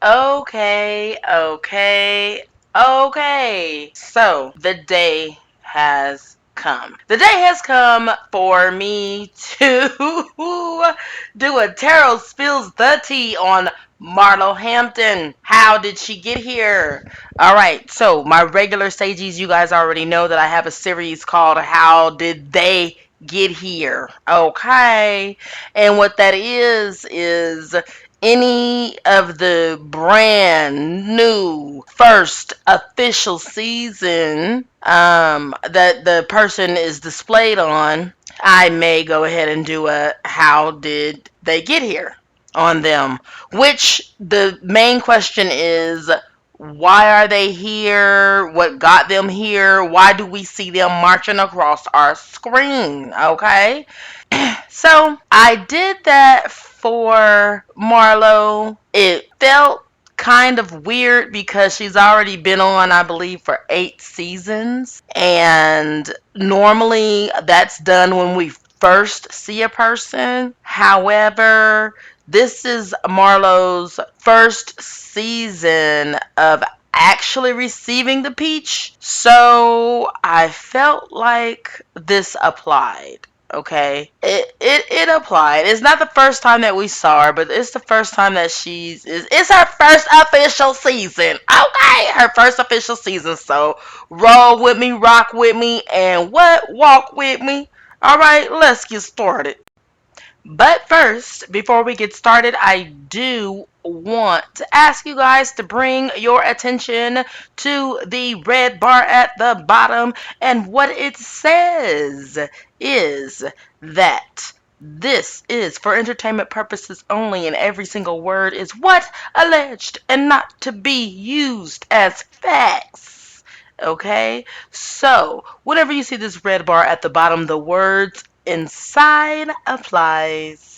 Okay, okay, okay. So the day has come. The day has come for me to do a tarot spills the tea on MARLO Hampton. How did she get here? All right, so my regular sages, you guys already know that I have a series called How Did They Get Here? Okay, and what that is any of the brand new first official season that the person is displayed on, I may go ahead and do a how did they get here on them. Which the main question is, why are they here? What got them here? Why do we see them marching across our screen? Okay. So I did that for Marlo. It felt kind of weird because she's already been on, I believe, for 8 seasons. And normally that's done when we first see a person. However, this is Marlo's first season of actually receiving the peach. So I felt like this applied. Okay, it applied. It's not the first time that we saw her, but it's the first time that it's her first official season. Okay, her first official season. So roll with me, rock with me, and walk with me. All right, let's get started. But first, before we get started, I do want to ask you guys to bring your attention to the red bar at the bottom. And what it says is that this is for entertainment purposes only, and every single word is what alleged and not to be used as facts. Okay? So, whenever you see this red bar at the bottom, the words inside applies.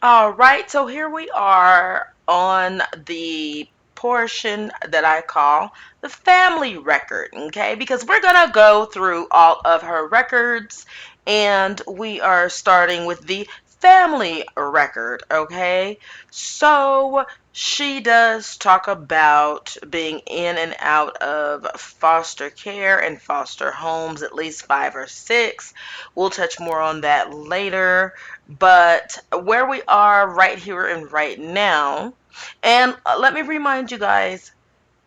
All right, so here we are on the portion that I call the family record, okay? Because we're going to go through all of her records, and we are starting with the family record, okay? So she does talk about being in and out of foster care and foster homes, at least 5 or 6. We'll touch more on that later. But where we are right here and right now, and let me remind you guys,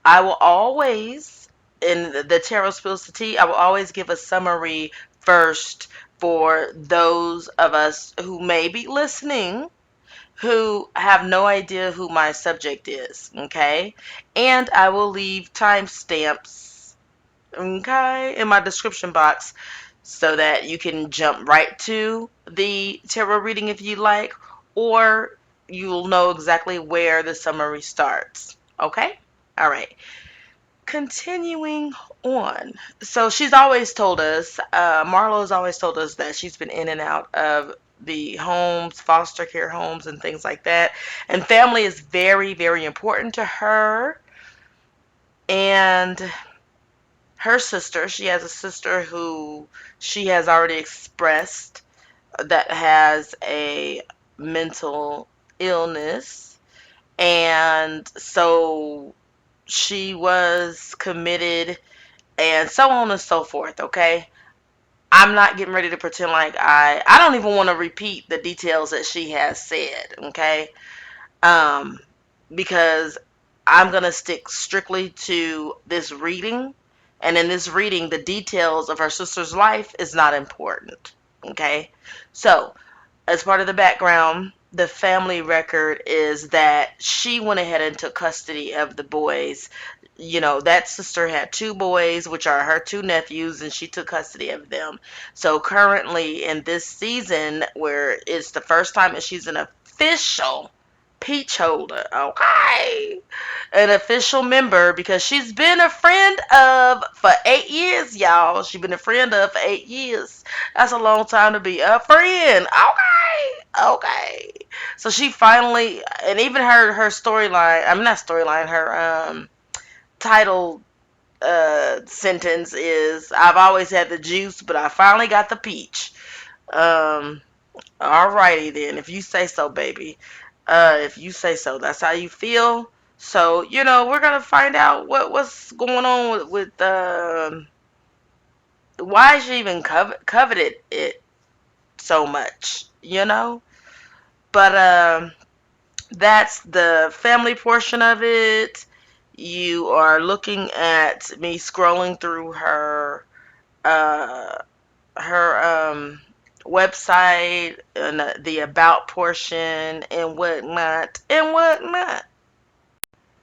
I will always, in the Tarot Spills the Tea, I will always give a summary first for those of us who may be listening who have no idea who my subject is, okay? And I will leave timestamps, okay, in my description box so that you can jump right to the tarot reading if you like, or you'll know exactly where the summary starts. Okay? All right. Continuing on. So she's always told us, Marlo has always told us that she's been in and out of the homes, foster care homes, and things like that. And family is very, very important to her. And her sister, she has a sister who she has already expressed that has a mental illness. And so she was committed and so on and so forth, okay? I'm not getting ready to pretend like I don't even want to repeat the details that she has said, okay? Um because I'm going to stick strictly to this reading. And in this reading, the details of her sister's life is not important. Okay? So, as part of the background, the family record is that she went ahead and took custody of the boys. You know, that sister had two boys, which are her two nephews, and she took custody of them. So currently in this season, where it's the first time that she's an official peach holder, okay, an official member, because she's been a friend of for 8 years, y'all. She's been a friend of for 8 years. That's a long time to be a friend. Okay, okay. So she finally, and even her storyline. I'm not storyline. Her title sentence is, "I've always had the juice, but I finally got the peach." Um, Alrighty then, if you say so, baby. If you say so, that's how you feel. So, we're gonna find out what's going on with why she even coveted it so much. But that's the family portion of it. You are looking at me scrolling through uh her website and the about portion and whatnot.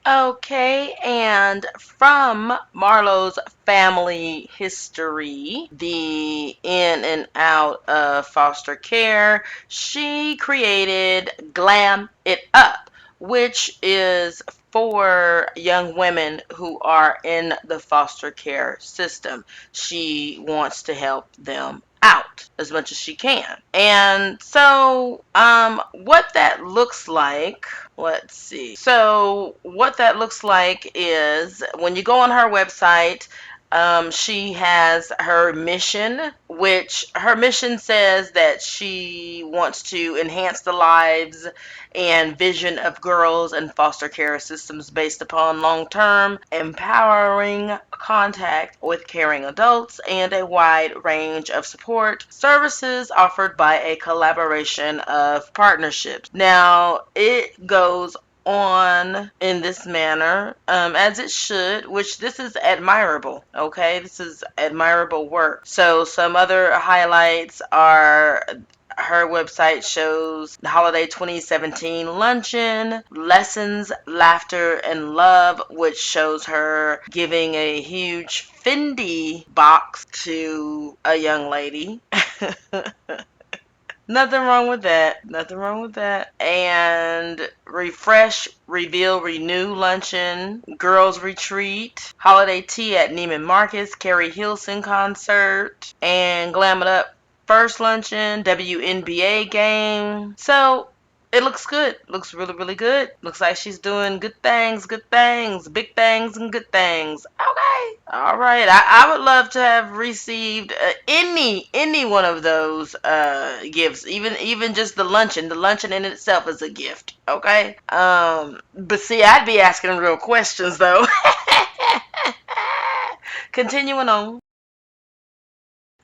Okay, and from Marlo's family history, the in and out of foster care, she created Glam It Up, which is for young women who are in the foster care system. She wants to help them out as much as she can. And so, what that looks like, let's see. So, what that looks like is when you go on her website, she has her mission, which her mission says that she wants to enhance the lives and vision of girls in foster care systems based upon long-term, empowering contact with caring adults and a wide range of support services offered by a collaboration of partnerships. Now, it goes on in this manner, as it should, which this is admirable. Okay, this is admirable work. So some other highlights are her website shows the holiday 2017 luncheon, lessons, laughter, and love, which shows her giving a huge Fendi box to a young lady. Nothing wrong with that. Nothing wrong with that. And refresh, reveal, renew luncheon, girls retreat, holiday tea at Neiman Marcus, Carrie Hilson concert, and glam it up first luncheon, WNBA game. So it looks good. Looks really, really good. Looks like she's doing good things, big things, and good things. Okay. All right. I would love to have received any one of those gifts. Even just the luncheon. The luncheon in itself is a gift. Okay. But see, I'd be asking real questions though. Continuing on.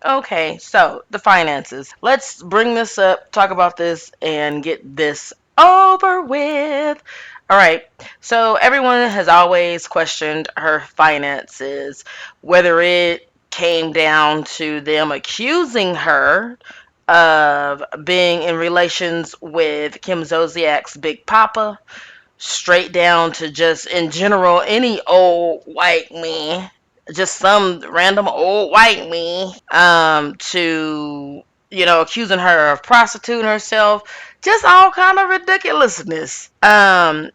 Okay, so the finances. Let's bring this up, talk about this, and get this over with. All right, so everyone has always questioned her finances, whether it came down to them accusing her of being in relations with Kim Zolciak's Big Papa, straight down to just in general any old white man, just some random old white man, to accusing her of prostituting herself, just all kind of ridiculousness.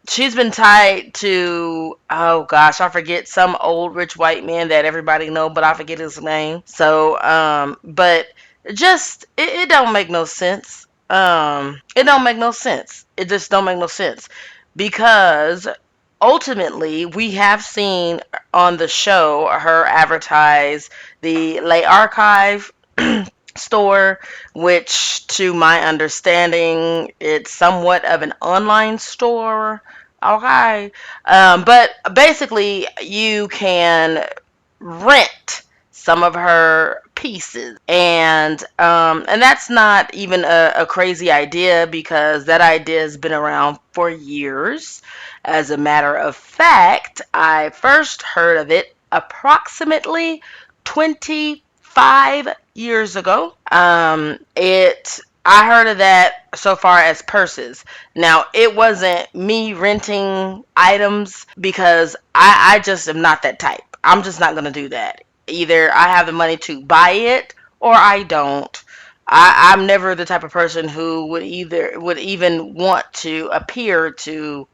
She's been tied to, oh gosh, I forget, some old rich white man that everybody know, but I forget his name. So but just it don't make no sense. It don't make no sense. It just don't make no sense, because ultimately we have seen on the show her advertise the Lay Archive store, which to my understanding it's somewhat of an online store. Okay. But basically you can rent some of her pieces, and that's not even a crazy idea, because that idea has been around for years. As a matter of fact, I first heard of it approximately 25 years ago. I heard of that so far as purses. Now, it wasn't me renting items because I just am not that type. I'm just not going to do that. Either I have the money to buy it or I don't. I'm never the type of person who would even want to appear to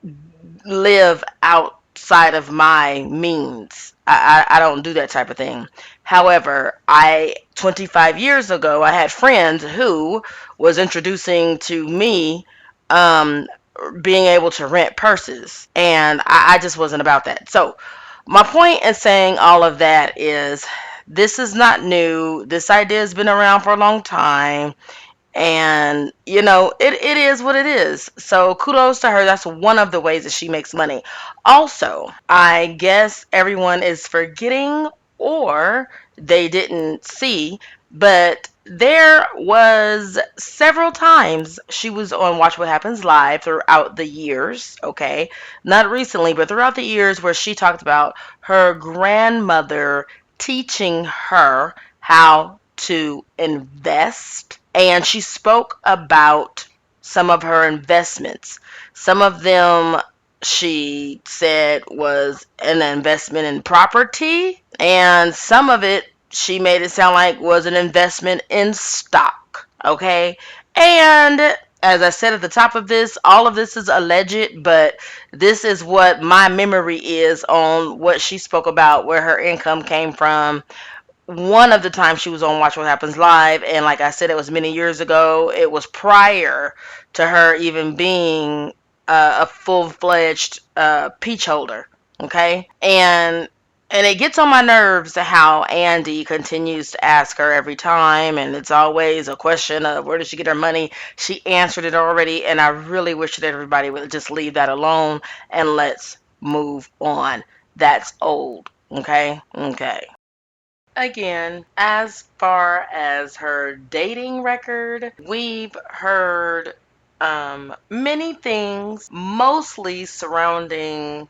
live outside of my means. I don't do that type of thing. However, 25 years ago, I had friends who was introducing to me um, being able to rent purses, and I just wasn't about that. So, my point in saying all of that is this is not new. This idea has been around for a long time, and it is what it is. So kudos to her. That's one of the ways that she makes money. Also, I guess everyone is forgetting, or they didn't see, but there was several times she was on Watch What Happens Live throughout the years. Okay, not recently, but throughout the years, where she talked about her grandmother teaching her how to invest, and she spoke about some of her investments. Some of them she said was an investment in property, and some of it she made it sound like was an investment in stock. Okay? And as I said at the top of this, all of this is alleged, but this is what my memory is on what she spoke about, where her income came from. One of the times she was on Watch What Happens Live, and like I said, it was many years ago. It was prior to her even being a full-fledged peach holder. Okay, and it gets on my nerves how Andy continues to ask her every time, and it's always a question of where did she get her money. She answered it already, and I really wish that everybody would just leave that alone and let's move on. That's old. Okay, okay. Again, as far as her dating record, we've heard many things, mostly surrounding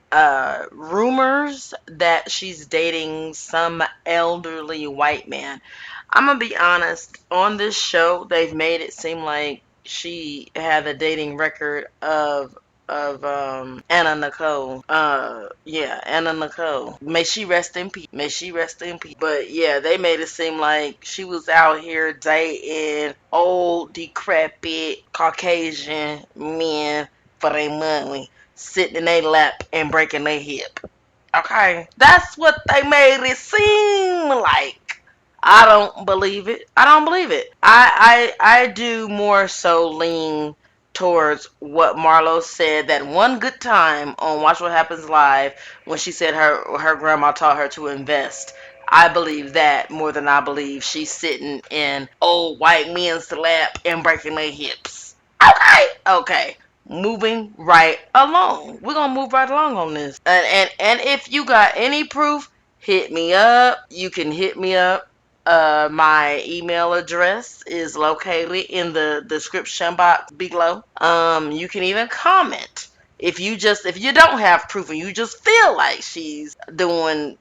rumors that she's dating some elderly white man. I'm gonna be honest, on this show, they've made it seem like she had a dating record of Anna Nicole. Yeah, Anna Nicole. May she rest in peace. May she rest in peace. But yeah, they made it seem like she was out here dating old, decrepit Caucasian men for their money, sitting in their lap and breaking their hip. Okay, that's what they made it seem like. I don't believe it. I don't believe it. I do more so lean towards what Marlo said that one good time on Watch What Happens Live, when she said her grandma taught her to invest. I believe that more than I believe she's sitting in old white men's lap and breaking their hips. Okay, okay. Moving right along. We're gonna move right along on this. And if you got any proof, hit me up. You can hit me up. My email address is located in the description box below. You can even comment if you don't have proof and you just feel like she's dating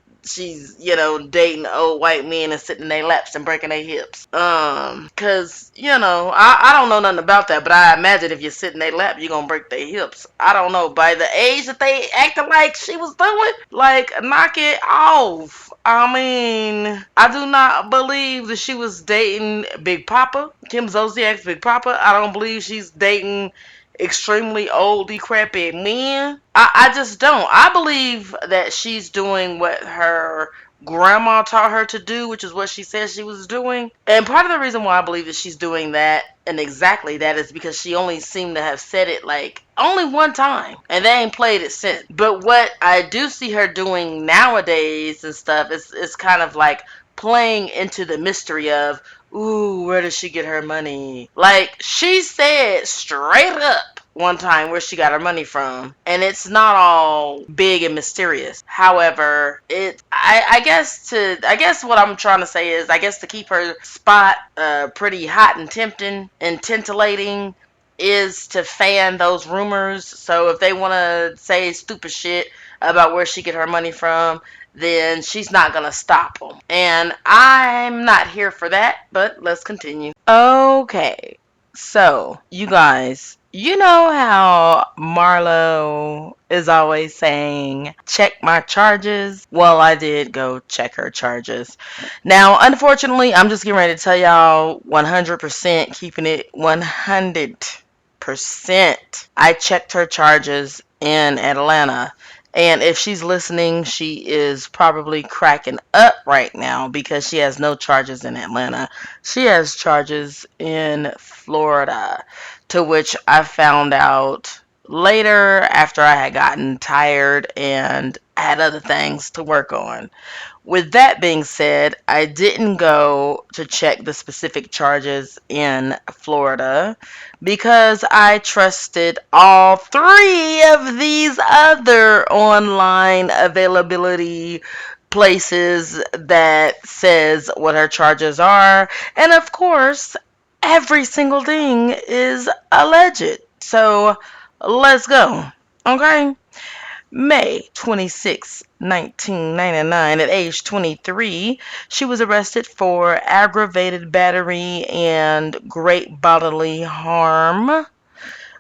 old white men and sitting in their laps and breaking their hips. Cause I don't know nothing about that, but I imagine if you sit in their lap, you're gonna break their hips. I don't know, by the age that they acted like she was doing, like, knock it off. I mean, I do not believe that she was dating Big Papa, Kim Zolciak's Big Papa. I don't believe she's dating extremely old, decrepit men. I just don't. I believe that she's doing what her grandma taught her to do, which is what she said she was doing. And part of the reason why I believe that she's doing that and exactly that is because she only seemed to have said it like only one time, and they ain't played it since. But what I do see her doing nowadays and stuff is kind of like playing into the mystery of, ooh, where does she get her money? Like, she said straight up one time where she got her money from, and it's not all big and mysterious. However, I guess what I'm trying to say is, I guess to keep her spot pretty hot and tempting and titillating, is to fan those rumors. So if they want to say stupid shit about where she get her money from, then she's not gonna stop them. And I'm not here for that, but let's continue. Okay, so you guys, you know how Marlo is always saying, check my charges? Well, I did go check her charges. Now, unfortunately, I'm just getting ready to tell y'all 100%, keeping it 100%. I checked her charges in Atlanta. And if she's listening, she is probably cracking up right now because she has no charges in Atlanta. She has charges in Florida, to which I found out later after I had gotten tired and had other things to work on. With that being said, I didn't go to check the specific charges in Florida because I trusted all three of these other online availability places that says what her charges are. And of course, every single thing is alleged. So let's go. Okay? May 26, 1999, at age 23, she was arrested for aggravated battery and great bodily harm,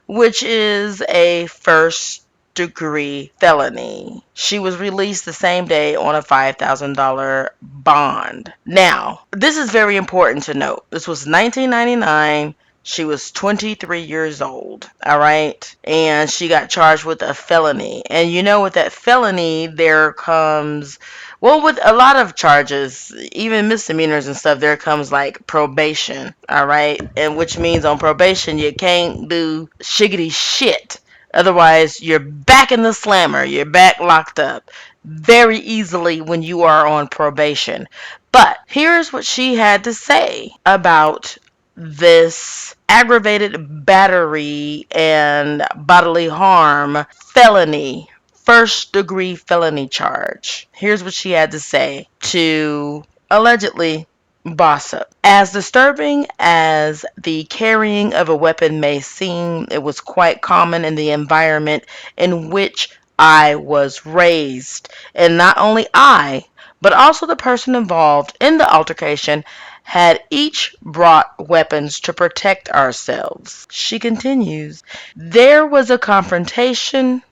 which is a first degree felony. She was released the same day on a $5,000 bond. Now, this is very important to note. This was 1999. She was 23 years old, all right? And she got charged with a felony. And you know, with that felony, there comes, well, with a lot of charges, even misdemeanors and stuff, there comes like probation, all right? And which means on probation, you can't do shiggity shit. Otherwise, you're back in the slammer. You're back locked up very easily when you are on probation. But here's what she had to say about this aggravated battery and bodily harm felony, first degree felony charge. Here's what she had to say to allegedly boss up. As disturbing as the carrying of a weapon may seem, it was quite common in the environment in which I was raised. And not only I, but also the person involved in the altercation had each brought weapons to protect ourselves. She continues, there was a confrontation.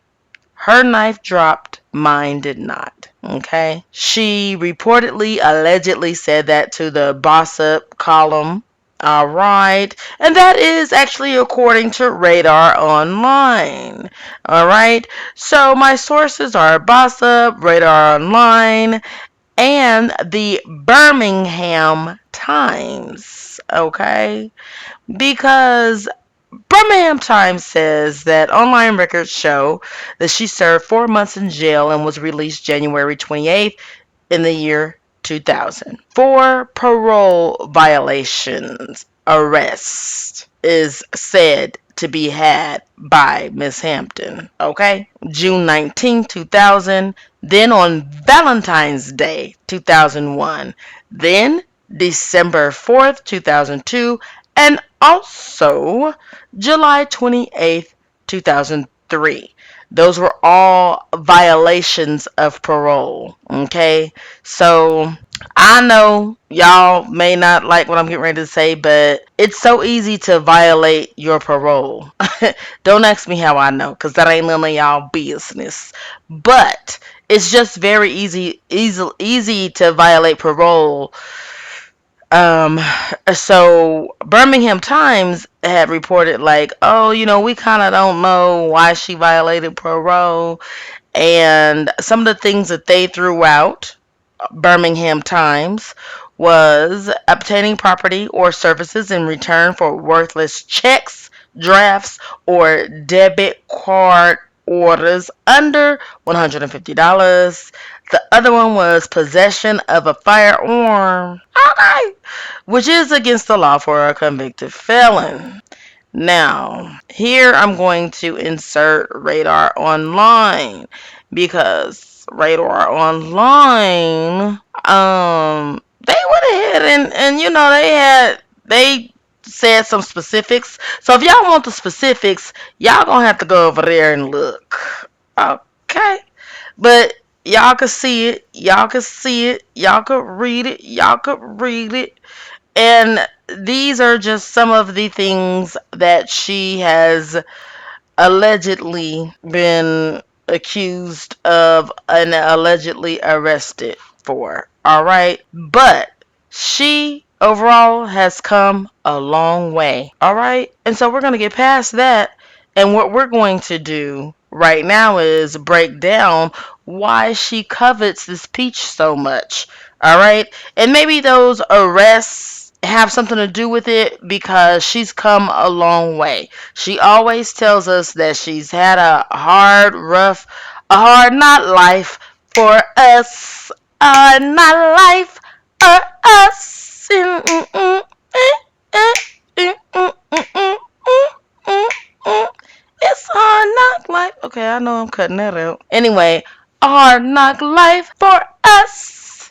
Her knife dropped, mine did not. Okay. She reportedly, allegedly said that to the Boss Up column. All right. And that is actually according to Radar Online. All right. So my sources are Boss Up, Radar Online, and the Birmingham Times. Okay. Because Birmingham Times says that online records show that she served 4 months in jail and was released January 28th in the year 2000 for parole violations. Arrest is said to be had by Miss Hampton. Okay? June 19, 2000. Then on Valentine's Day, 2001. Then December 4th, 2002. And also July 28th, 2003. Those were all violations of parole. Okay? So I know y'all may not like what I'm getting ready to say, but it's so easy to violate your parole. Don't ask me how I know, because that ain't none of y'all business. But it's just very easy to violate parole. Um, so Birmingham Times had reported like, oh, we kind of don't know why she violated parole, and some of the things that they threw out, Birmingham Times, was obtaining property or services in return for worthless checks, drafts, or debit card orders under $150. The other one was possession of a firearm. Okay. Which is against the law for a convicted felon. Now, here I'm going to insert Radar Online because Radar Online, they went ahead and they said some specifics. So if y'all want the specifics, y'all gonna have to go over there and look. Okay. But y'all could see it. Y'all could see it. Y'all could read it. Y'all could read it. And these are just some of the things that she has allegedly been accused of and allegedly arrested for. All right. But she overall has come a long way. All right. And so we're going to get past that. And what we're going to do right now is break down why she covets this peach so much. All right. And maybe those arrests have something to do with it because she's come a long way. She always tells us that she's had a hard, rough, a hard not life for us. Not life for us. It's a hard knock life. Okay, I know I'm cutting that out. Anyway, a hard knock life for us.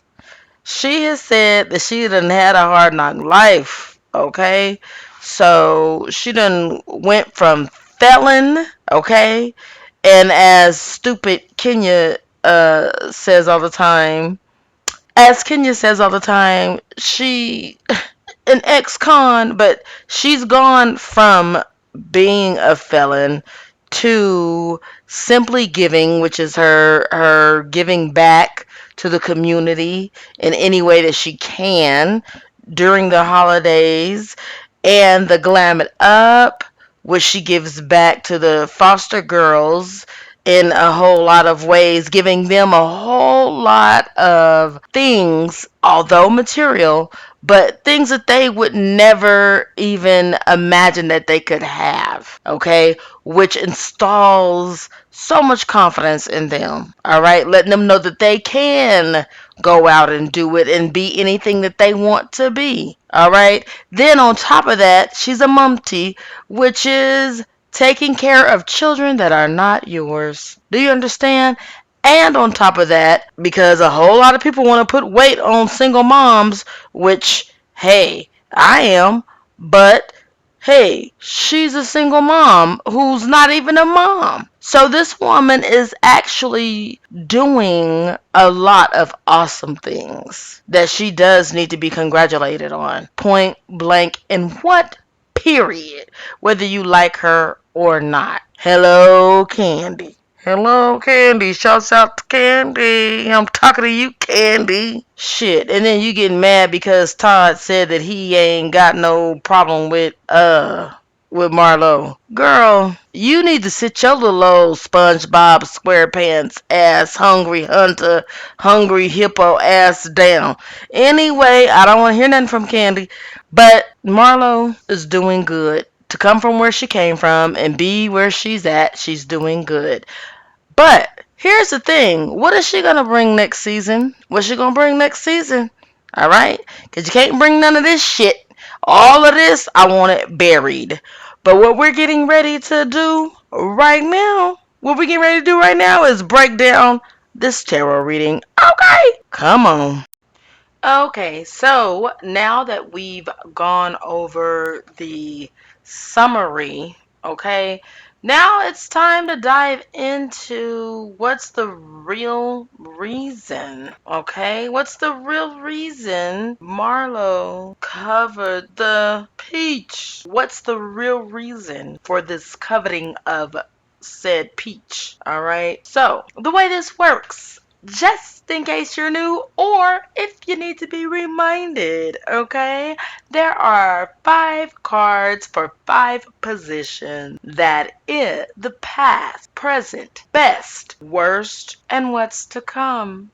She has said that she done had a hard knock life. Okay, so she done went from felon. Okay, and as stupid Kenya says all the time, she an ex-con, but she's gone from being a felon to simply giving, which is her giving back to the community in any way that she can during the holidays, and the Glam It Up, which she gives back to the foster girls in a whole lot of ways, giving them a whole lot of things, although material, but things that they would never even imagine that they could have, okay? Which installs so much confidence in them, all right? Letting them know that they can go out and do it and be anything that they want to be, all right? Then on top of that, she's a mumty, which is taking care of children that are not yours. Do you understand? And on top of that, because a whole lot of people want to put weight on single moms, which, hey, I am, but hey, she's a single mom who's not even a mom. So this woman is actually doing a lot of awesome things that she does need to be congratulated on. Point blank. And what? Period. Whether you like her or not. Hello, Candy. Hello, Candy. Shouts out to Candy. I'm talking to you, Candy. Shit. And then you getting mad because Todd said that he ain't got no problem with Marlo. Girl, you need to sit your little old SpongeBob SquarePants ass, hungry hunter, hungry hippo ass down. Anyway, I don't want to hear nothing from Candy, but Marlo is doing good. To come from where she came from and be where she's at, she's doing good. But here's the thing. What is she going to bring next season? What's she going to bring next season? All right? Because you can't bring none of this shit. All of this, I want it buried. But what we're getting ready to do right now, is break down this tarot reading. Okay? Come on. Okay, so now that we've gone over the summary, okay, now it's time to dive into what's the real reason, okay? What's the real reason Marlo covered the peach? What's the real reason for this coveting of said peach, all right? So, the way this works, just in case you're new or if you need to be reminded, okay? There are 5 cards for 5 positions. That is the past, present, best, worst, and what's to come.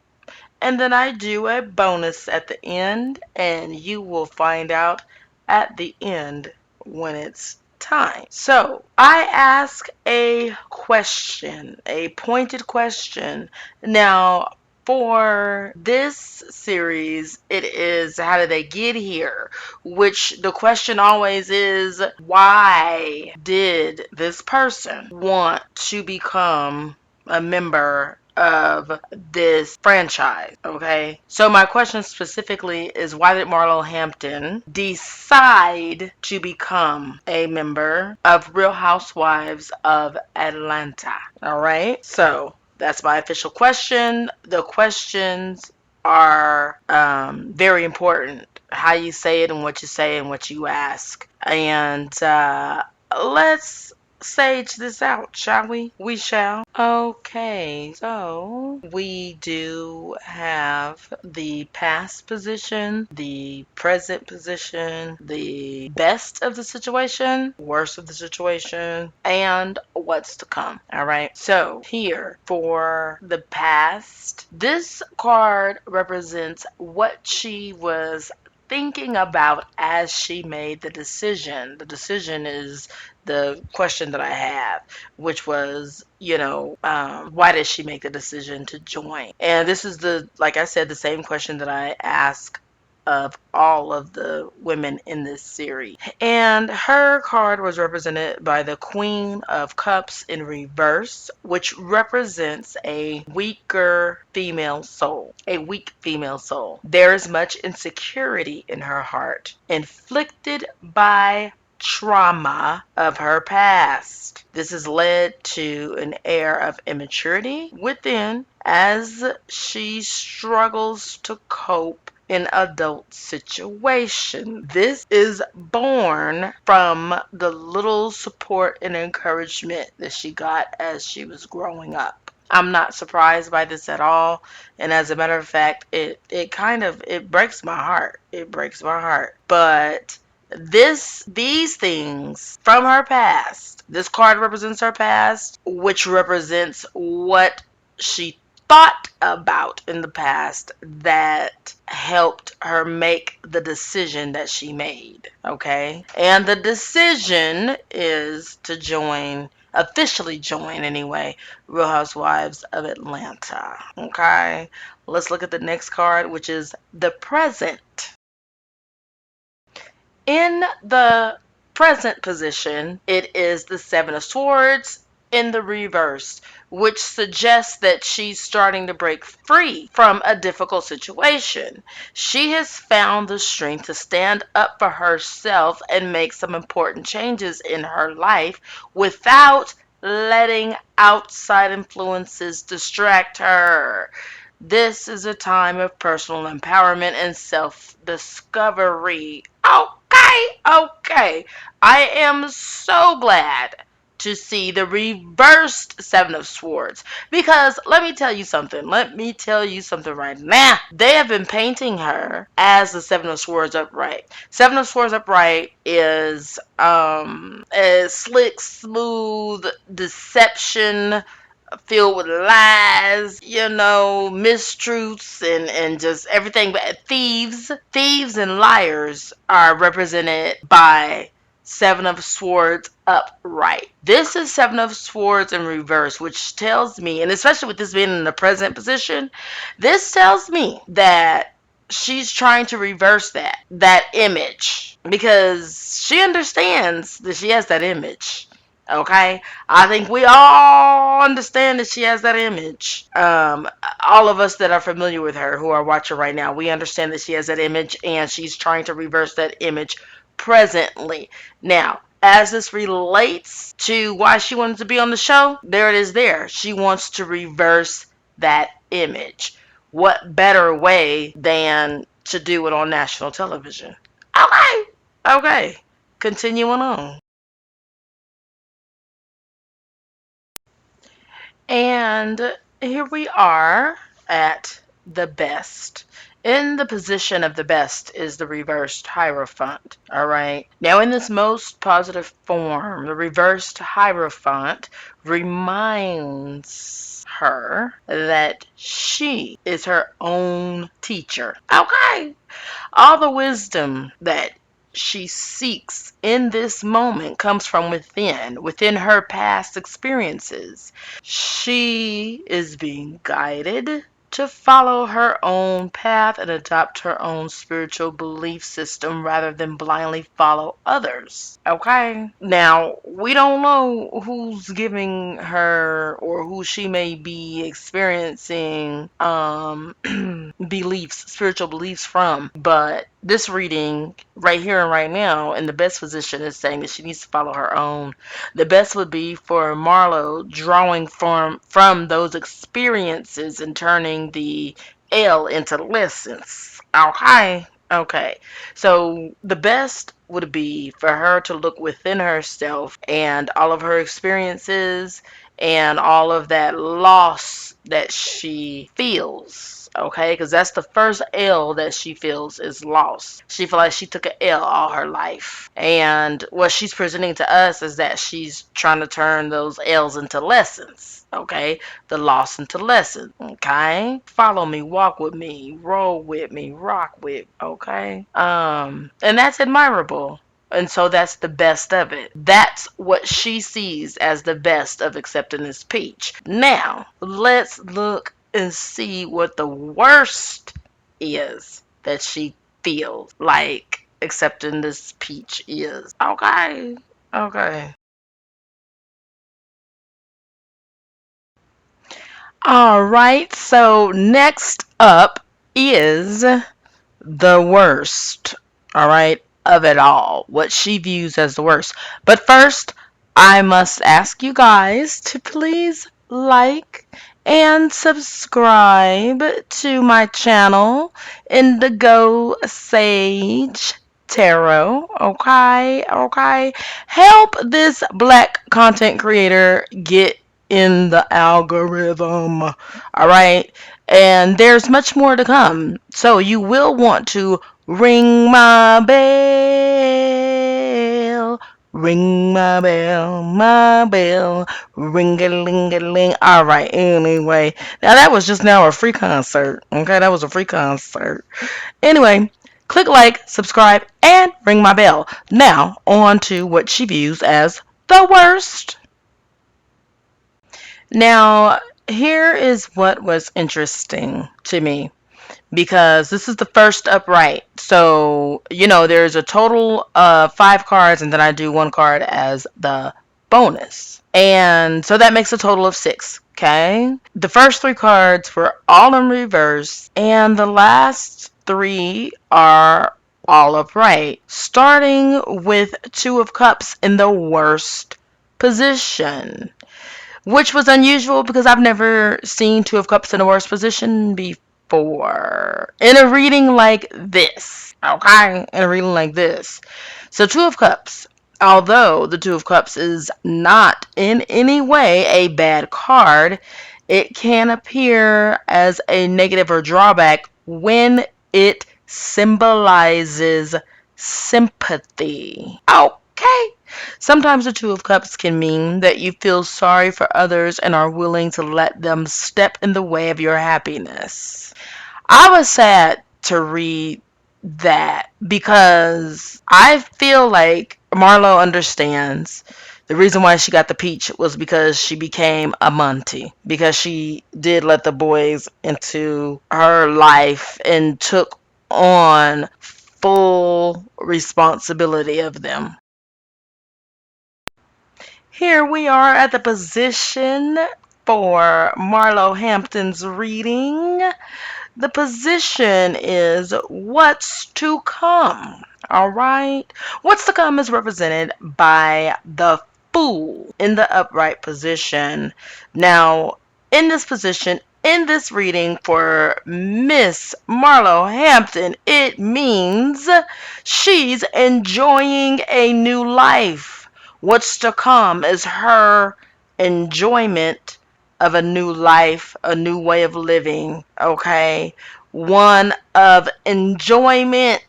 And then I do a bonus at the end, and you will find out at the end when it's time. So I ask a question, a pointed question. Now, for this series, it is how did they get here? Which the question always is, why did this person want to become a member of this franchise, okay? So my question specifically is, why did Marlo Hampton decide to become a member of Real Housewives of Atlanta? All right, so that's my official question. The questions are very important. How you say it and what you say and what you ask. And let's sage this out, shall we? We shall. Okay, so we do have the past position, the present position, the best of the situation, worst of the situation, and what's to come. All right, so here for the past, this card represents what she was thinking about as she made the decision. The decision is the question that I have, which was, why did she make the decision to join? And this is like I said, the same question that I ask of all of the women in this series. And her card was represented by the Queen of Cups in reverse, which represents a weaker female soul. A weak female soul. There is much insecurity in her heart, inflicted by trauma of her past. This has led to an air of immaturity within as she struggles to cope in adult situation. This is born from the little support and encouragement that she got as she was growing up. I'm not surprised by this at all, and as a matter of fact, it breaks my heart. It breaks my heart. But these things from her past, this card represents her past, which represents what she thought about in the past that helped her make the decision that she made, okay? And the decision is to officially join anyway, Real Housewives of Atlanta, okay? Let's look at the next card, which is the present. In the present position, it is the Seven of Swords in the reverse, which suggests that she's starting to break free from a difficult situation. She has found the strength to stand up for herself and make some important changes in her life without letting outside influences distract her. This is a time of personal empowerment and self-discovery. Okay. I am so glad to see the reversed Seven of Swords, because let me tell you something. Let me tell you something right now. They have been painting her as the Seven of Swords upright. Seven of Swords upright is a slick, smooth deception filled with lies, mistruths and just everything. But thieves and liars are represented by Seven of Swords upright. This is Seven of Swords in reverse, which tells me, and especially with this being in the present position, this tells me that she's trying to reverse that image, because she understands that she has that image. Okay, I think we all understand that she has that image. All of us that are familiar with her, who are watching right now, we understand that she has that image, and she's trying to reverse that image presently. Now, as this relates to why she wanted to be on the show, there it is there. She wants to reverse that image. What better way than to do it on national television? Okay. Continuing on. And here we are at the best. In the position of the best is the reversed Hierophant. All right. Now, in this most positive form, the reversed Hierophant reminds her that she is her own teacher. Okay. All the wisdom that she seeks in this moment comes from within her past experiences. She is being guided to follow her own path and adopt her own spiritual belief system rather than blindly follow others. Okay? Now, we don't know who's giving her or who she may be experiencing beliefs, spiritual beliefs from, but this reading right here and right now in the best position is saying that she needs to follow her own. The best would be for Marlo drawing from those experiences and turning the L into lessons. Okay. Okay. So the best would be for her to look within herself and all of her experiences and all of that loss that she feels. Okay, because that's the first L that she feels is loss. She feels like she took an L all her life. And what she's presenting to us is that she's trying to turn those L's into lessons. Okay, the loss into lesson. Okay, follow me, walk with me, roll with me, rock with. Okay, and that's admirable. And so that's the best of it. That's what she sees as the best of accepting this peach. Now, let's look and see what the worst is that she feels like accepting this peach is. Okay. Okay. All right. So next up is the worst, all right, of it all, what she views as the worst. But first, I must ask you guys to please like and subscribe to my channel, Indigo Sage Tarot. Okay, okay. Help this black content creator get in the algorithm. All right. And there's much more to come. So you will want to ring my bell. Ring my bell, ring-a-ling-a-ling. All right, anyway. Now that was just now a free concert. Okay, that was a free concert. Anyway, click like, subscribe, and ring my bell. Now, on to what she views as the worst. Now, here is what was interesting to me because this is the first upright. So, there's a total of 5 cards, and then I do 1 card as the bonus. And so that makes a total of 6. Okay. The first 3 cards were all in reverse, and the last 3 are all upright, starting with 2 of Cups in the worst position, which was unusual because I've never seen 2 of Cups in a worse position before in a reading like this. Okay, in a reading like this. So 2 of Cups, although the 2 of Cups is not in any way a bad card, it can appear as a negative or drawback when it symbolizes sympathy. Okay. Sometimes the 2 of Cups can mean that you feel sorry for others and are willing to let them step in the way of your happiness. I was sad to read that because I feel like Marlo understands the reason why she got the peach was because she became a Monty, because she did let the boys into her life and took on full responsibility of them. Here we are at the position for Marlo Hampton's reading. The position is what's to come. All right. What's to come is represented by the Fool in the upright position. Now, in this position, in this reading for Miss Marlo Hampton, it means she's enjoying a new life. What's to come is her enjoyment of a new life, a new way of living, okay? One of enjoyment,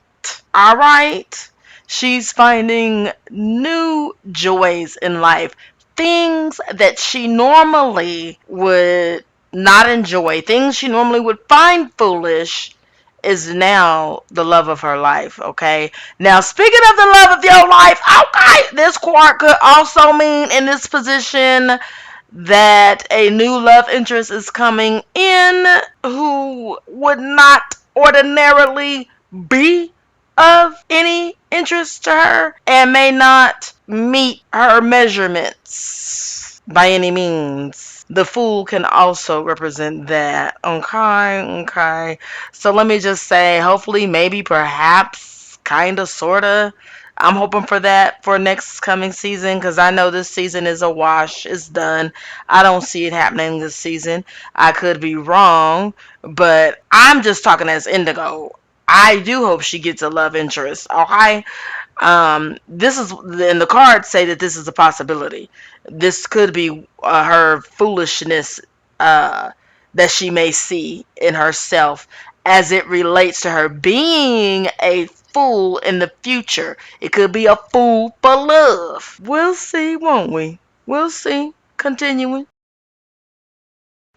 all right? She's finding new joys in life, things that she normally would not enjoy, things she normally would find foolish, is now the love of her life, okay? Now, speaking of the love of your life, okay, this card could also mean in this position that a new love interest is coming in who would not ordinarily be of any interest to her and may not meet her measurements by any means. The Fool can also represent that. Okay. So let me just say, hopefully, maybe, perhaps, kinda, sorta. I'm hoping for that for next coming season because I know this season is a wash. It's done. I don't see it happening this season. I could be wrong, but I'm just talking as Indigo. I do hope she gets a love interest. Okay, this is, and the cards say that this is a possibility. This could be her foolishness that she may see in herself as it relates to her being a fool in the future. It could be a fool for love. We'll see, won't we? We'll see. Continuing.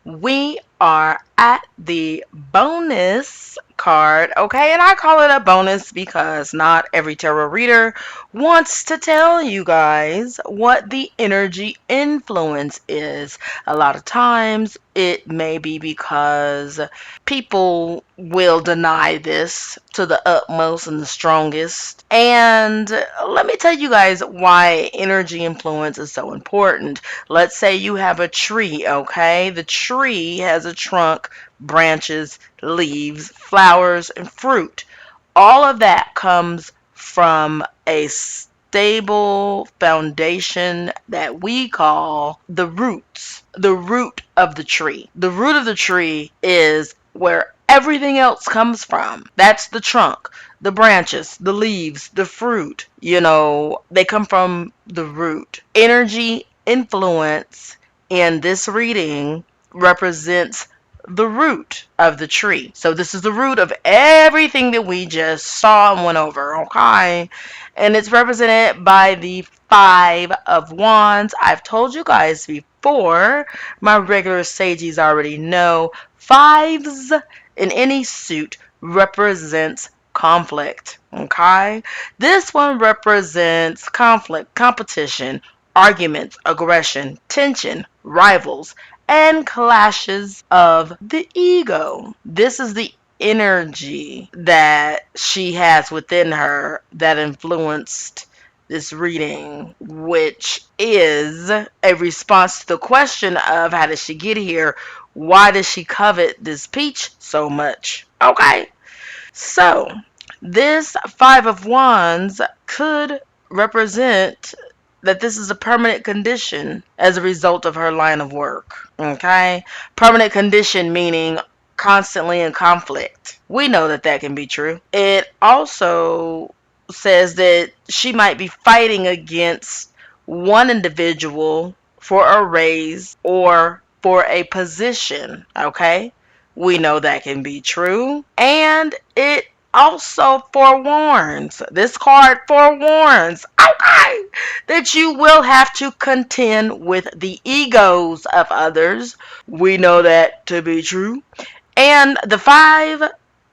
We are at the bonus card, okay? And I call it a bonus because not every tarot reader wants to tell you guys what the energy influence is. A lot of times it may be because people will deny this to the utmost and the strongest. And let me tell you guys why energy influence is so important. Let's say you have a tree, okay? The tree has a trunk, branches, leaves, flowers, and fruit. All of that comes from a stable foundation that we call the roots, the root of the tree. The root of the tree is where everything else comes from. That's the trunk, the branches, the leaves, the fruit. They come from the root. Energy influence in this reading represents the root of the tree. So this is the root of everything that we just saw and went over, okay? And it's represented by the Five of Wands. I've told you guys before, my regular sages already know, fives in any suit represents conflict, okay? This one represents conflict, competition, arguments, aggression, tension, rivals, and clashes of the ego. This is the energy that she has within her that influenced this reading, which is a response to the question of how did she get here? Why does she covet this peach so much? Okay, so this Five of Wands could represent that this is a permanent condition as a result of her line of work. Okay? Permanent condition meaning constantly in conflict. We know that that can be true. It also says that she might be fighting against one individual for a raise or for a position. Okay? We know that can be true. And it also forewarns, this card forewarns, okay, that you will have to contend with the egos of others. We know that to be true. And the Five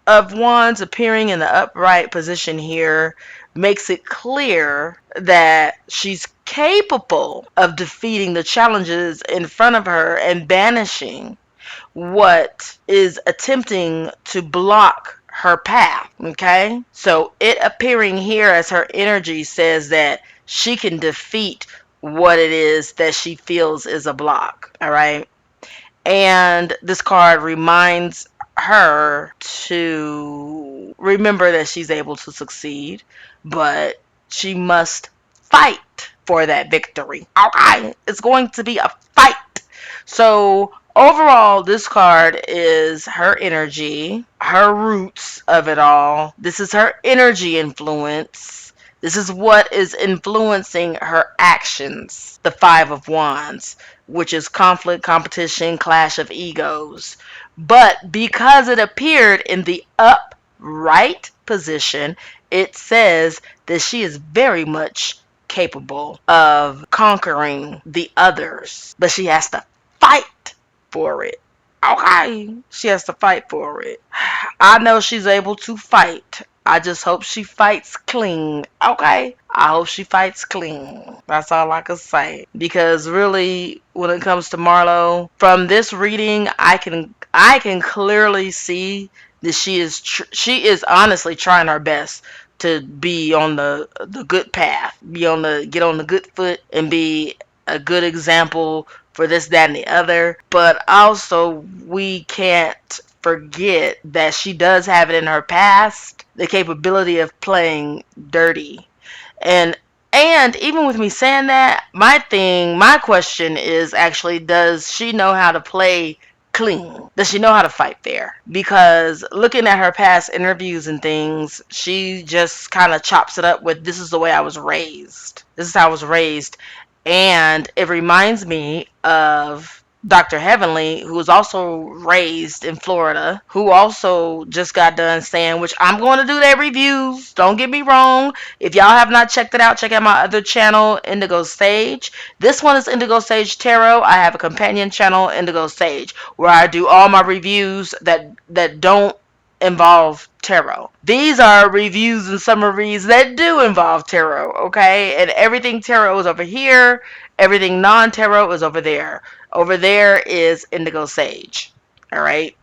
of Wands appearing in the upright position here makes it clear that she's capable of defeating the challenges in front of her and banishing what is attempting to block her path. Okay, so it appearing here as her energy says that she can defeat what it is that she feels is a block. All right, and this card reminds her to remember that she's able to succeed, but she must fight for that victory. Okay, it's going to be a fight. So overall, this card is her energy, her roots of it all. This is her energy influence. This is what is influencing her actions. The Five of Wands, which is conflict, competition, clash of egos. But because it appeared in the upright position, it says that she is very much capable of conquering the others, but she has to fight for it. Okay, she has to fight for it. I know she's able to fight I just hope she fights clean. Okay? I hope she fights clean. That's all I can say. Because really, when it comes to Marlo, from this reading, I can clearly see that she is honestly trying her best to be on the good path, get on the good foot, and be a good example for this, that, and the other. But also, we can't forget that she does have it in her past, the capability of playing dirty. And even with me saying that, my question is actually, does she know how to play clean? Does she know how to fight fair? Because looking at her past interviews and things, she just kind of chops it up with, this is the way I was raised. This is how I was raised. And it reminds me of Dr. Heavenly, who was also raised in Florida, who also just got done saying, which I'm going to do their reviews. Don't get me wrong. If y'all have not checked it out, check out my other channel, Indigo Sage. This one is Indigo Sage Tarot. I have a companion channel, Indigo Sage, where I do all my reviews that don't involve tarot. These are reviews and summaries that do involve tarot, okay? And everything tarot is over here. Everything non-tarot is over there. Over there is Indigo Sage. All right.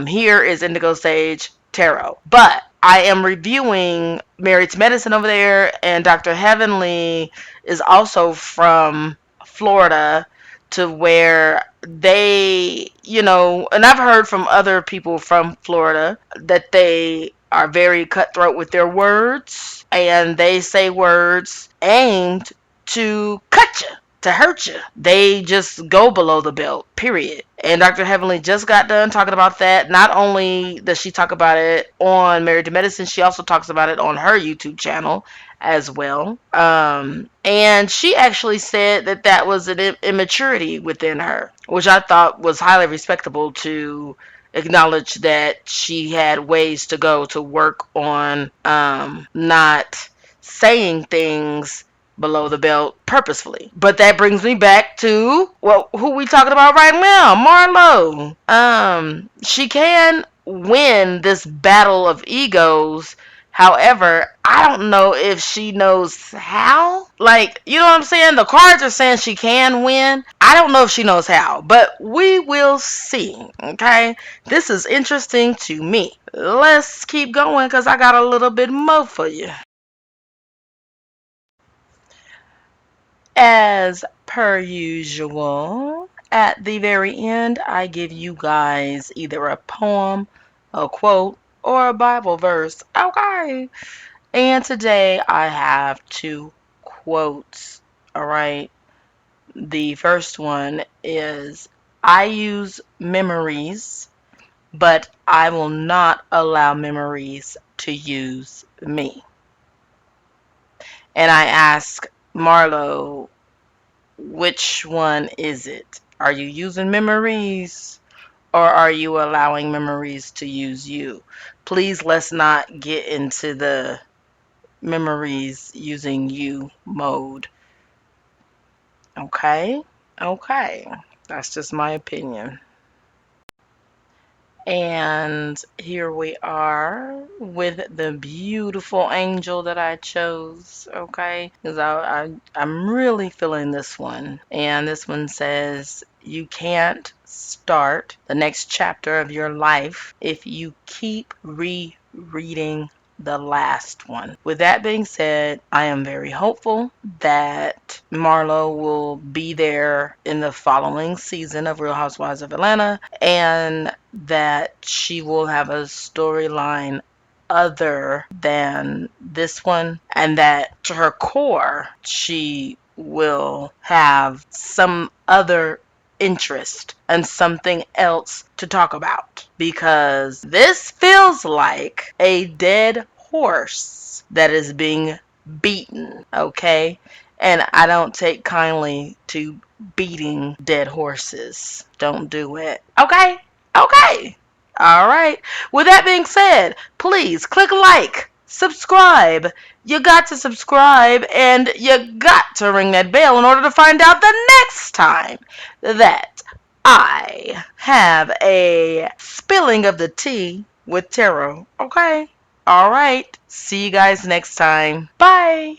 Here is Indigo Sage Tarot. But I am reviewing Married to Medicine over there, and Dr. Heavenly is also from Florida, to where and I've heard from other people from Florida that they are very cutthroat with their words, and they say words aimed to cut you, to hurt you. They just go below the belt, period. And Dr. Heavenly just got done talking about that. Not only does she talk about it on Married to Medicine, she also talks about it on her YouTube channel as well. And she actually said that was an immaturity within her, which I thought was highly respectable, to acknowledge that she had ways to go to work on not saying things below the belt purposefully. But that brings me back to, well, who we talking about right now? Marlo. She can win this battle of egos. However, I don't know if she knows how. Like, you know what I'm saying? The cards are saying she can win. I don't know if she knows how, but we will see. Okay? This is interesting to me. Let's keep going, because I got a little bit more for you. As per usual, at the very end, I give you guys either a poem, a quote, or a Bible verse. Okay. And today I have two quotes. All right. The first one is, I use memories, but I will not allow memories to use me. And I ask Marlo, which one is it? Are you using memories, or are you allowing memories to use you? Please, let's not get into the memories using you mode. Okay? Okay. That's just my opinion. And here we are with the beautiful angel that I chose, okay? Because I'm really feeling this one. And this one says, you can't start the next chapter of your life if you keep rereading the last one. With that being said, I am very hopeful that Marlo will be there in the following season of Real Housewives of Atlanta, and that she will have a storyline other than this one, and that to her core she will have some other interest and something else to talk about, because this feels like a dead horse that is being beaten, okay? And I don't take kindly to beating dead horses. Don't do it. Okay? Okay. All right. With that being said, please click like, subscribe. You got to subscribe, and you got to ring that bell in order to find out the next time that I have a spilling of the tea with tarot. Okay? All right. See you guys next time. Bye.